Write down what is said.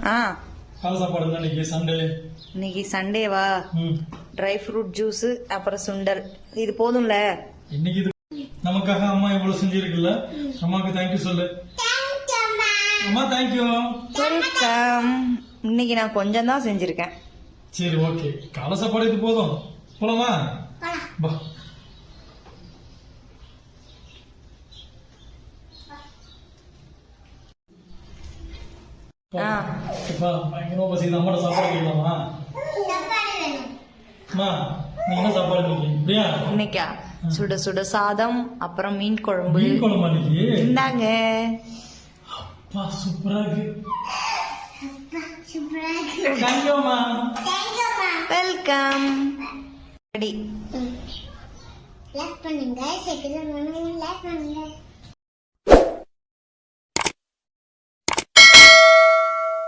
காலை சாப்பாடு தான் இன்னைக்கு சண்டே. இன்னைக்கு சண்டேவா? ட்ரை ஃப்ரூட் ஜூஸ் அப்புறம் சுண்டல், இது போதும்ல இன்னைக்கு. இது நமக்காக அம்மா இவ்வளவு செஞ்சிருக்குல்ல, அம்மாக்கு தேங்க்யூ சொல்லு. அம்மா தேங்க்யூ. வெல்கம். இன்னைக்கு நான் கொஞ்சம் தான் செஞ்சிருக்கேன். சரி ஓகே, காலை சாப்பாடு இது போதும், போலாமா? பா. பயங்கரமா பசி, அம்மாட்ட சாப்பாடு கேட்கலாமா? அம்மா நீ என்ன சாப்பாடு இன்னைக்கு? இன்னைக்கா சுட சுட சாதம் அப்புறம் மீன் குழம்பு. மீன் குழம்பா இன்னைக்கு? இந்தாங்க. அப்பா சூப்பரா இருக்கு. தேங்க்யூ அம்மா. வெல்கம். ரெடி. லைக் பண்ணுங்க, ஷேர் பண்ணுங்க, லைக் பண்ணுங்க.